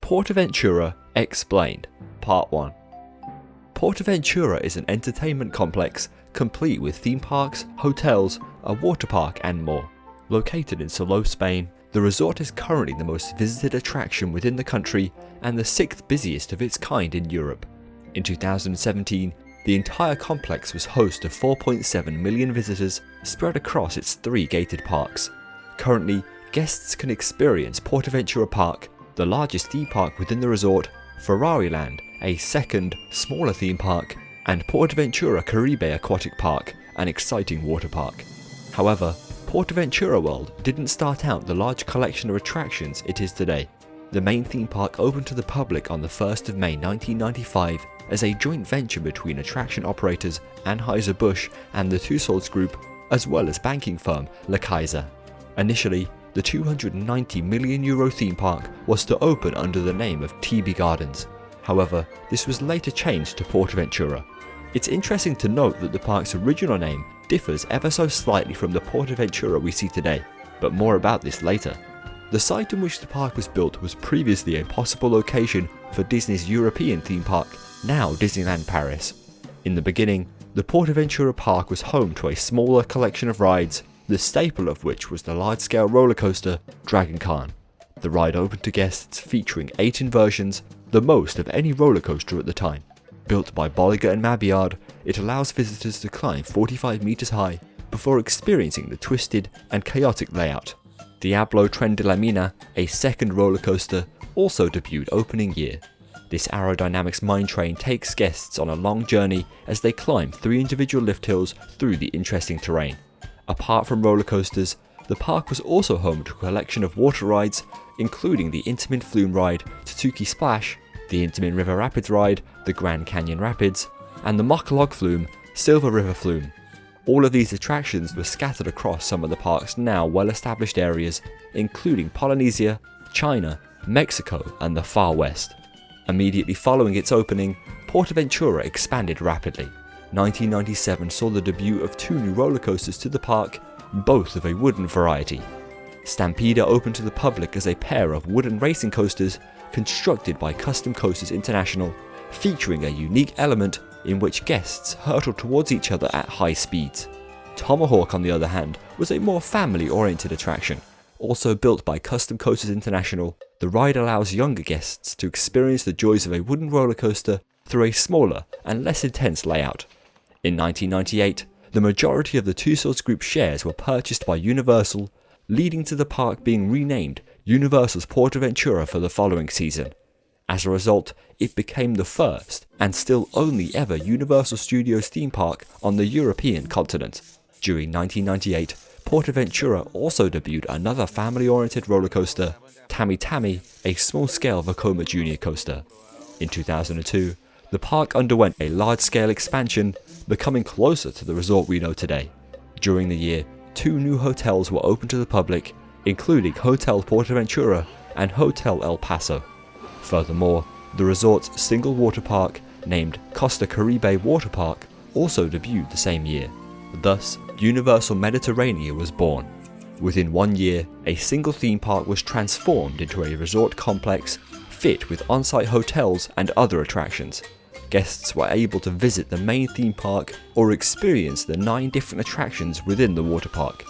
Portaventura Explained, Part 1. Portaventura is an entertainment complex complete with theme parks, hotels, a water park and more. Located in Salo, Spain, the resort is currently the most visited attraction within the country and the 6th busiest of its kind in Europe. In 2017, the entire complex was host to 4.7 million visitors spread across its 3 gated parks. Currently, guests can experience Portaventura Park, the largest theme park within the resort, Ferrariland, a second, smaller theme park, and Portaventura Caribe Aquatic Park, an exciting water park. However, Portaventura World didn't start out the large collection of attractions it is today. The main theme park opened to the public on the 1st of May 1995 as a joint venture between attraction operators Anheuser-Busch and the Tussauds Group, as well as banking firm Le Kaiser. Initially, the €290 million theme park was to open under the name of TB Gardens. However, this was later changed to Portaventura. It's interesting to note that the park's original name differs ever so slightly from the Portaventura we see today, but more about this later. The site in which the park was built was previously a possible location for Disney's European theme park, now Disneyland Paris. In the beginning, the Portaventura Park was home to a smaller collection of rides, the staple of which was the large-scale roller coaster Dragon Khan. The ride opened to guests featuring 8 inversions, the most of any roller coaster at the time. Built by Bolliger and Mabillard, it allows visitors to climb 45 meters high before experiencing the twisted and chaotic layout. Diablo Tren de la Mina, a second roller coaster, also debuted opening year. This aerodynamics mine train takes guests on a long journey as they climb 3 individual lift hills through the interesting terrain. Apart from roller coasters, the park was also home to a collection of water rides, including the Intamin Flume ride, Tatsuki Splash, the Intamin River Rapids ride, the Grand Canyon Rapids, and the Mocklog Flume, Silver River Flume. All of these attractions were scattered across some of the park's now well-established areas, including Polynesia, China, Mexico, and the Far West. Immediately following its opening, Portaventura expanded rapidly. 1997 saw the debut of 2 new roller coasters to the park, both of a wooden variety. Stampeder opened to the public as a pair of wooden racing coasters constructed by Custom Coasters International, featuring a unique element in which guests hurtled towards each other at high speeds. Tomahawk, on the other hand, was a more family-oriented attraction. Also built by Custom Coasters International, the ride allows younger guests to experience the joys of a wooden roller coaster through a smaller and less intense layout. In 1998, the majority of the Tussauds Group shares were purchased by Universal, leading to the park being renamed Universal's Portaventura for the following season. As a result, it became the first and still only ever Universal Studios theme park on the European continent. During 1998, Portaventura also debuted another family-oriented roller coaster, Tammy Tammy, a small-scale Vekoma Jr. coaster. In 2002, the park underwent a large-scale expansion, becoming closer to the resort we know today. During the year, 2 new hotels were opened to the public, including Hotel Portaventura and Hotel El Paso. Furthermore, the resort's single water park, named Costa Caribe Water Park, also debuted the same year. Thus, Universal Mediterranea was born. Within 1 year, a single theme park was transformed into a resort complex fit with on-site hotels and other attractions. Guests were able to visit the main theme park or experience the 9 different attractions within the water park.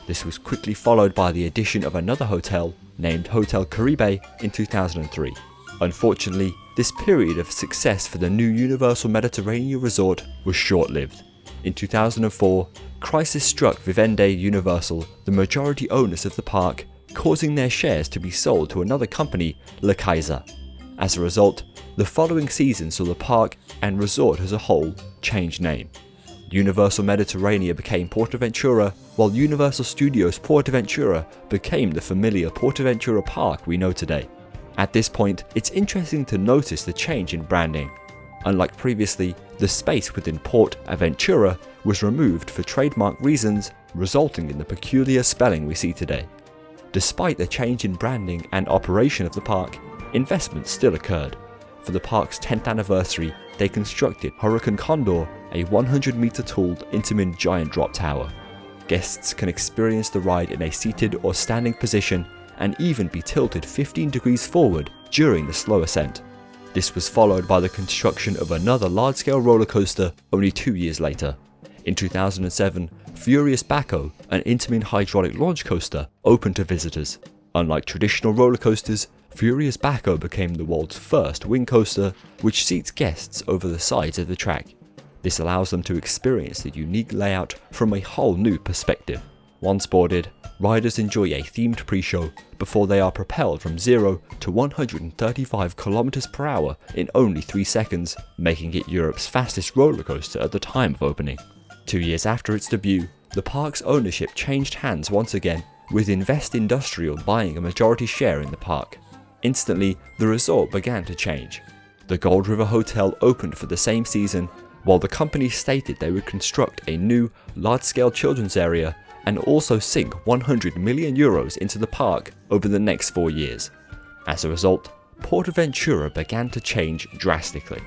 This was quickly followed by the addition of another hotel named Hotel Caribe in 2003. Unfortunately, this period of success for the new Universal Mediterranean resort was short-lived. In 2004, crisis struck Vivendi Universal, the majority owners of the park, causing their shares to be sold to another company, Le Kaiser. As a result, the following season saw the park and resort as a whole change name. Universal Mediterranea became Portaventura, while Universal Studios Portaventura became the familiar Portaventura Park we know today. At this point, it's interesting to notice the change in branding. Unlike previously, the space within Portaventura was removed for trademark reasons, resulting in the peculiar spelling we see today. Despite the change in branding and operation of the park, investment still occurred. For the park's 10th anniversary, they constructed Hurricane Condor, a 100-meter tall Intamin giant drop tower. Guests can experience the ride in a seated or standing position and even be tilted 15 degrees forward during the slow ascent. This was followed by the construction of another large-scale roller coaster only 2 years later. In 2007, Furious Baco, an Intamin hydraulic launch coaster, opened to visitors. Unlike traditional roller coasters, Furious Baco became the world's first wing coaster, which seats guests over the sides of the track. This allows them to experience the unique layout from a whole new perspective. Once boarded, riders enjoy a themed pre-show before they are propelled from 0 to 135 km per hour in only 3 seconds, making it Europe's fastest roller coaster at the time of opening. 2 years after its debut, the park's ownership changed hands once again, with Invest Industrial buying a majority share in the park. Instantly, the resort began to change. The Gold River Hotel opened for the same season, while the company stated they would construct a new, large-scale children's area and also sink 100 million euros into the park over the next 4 years. As a result, Portaventura began to change drastically.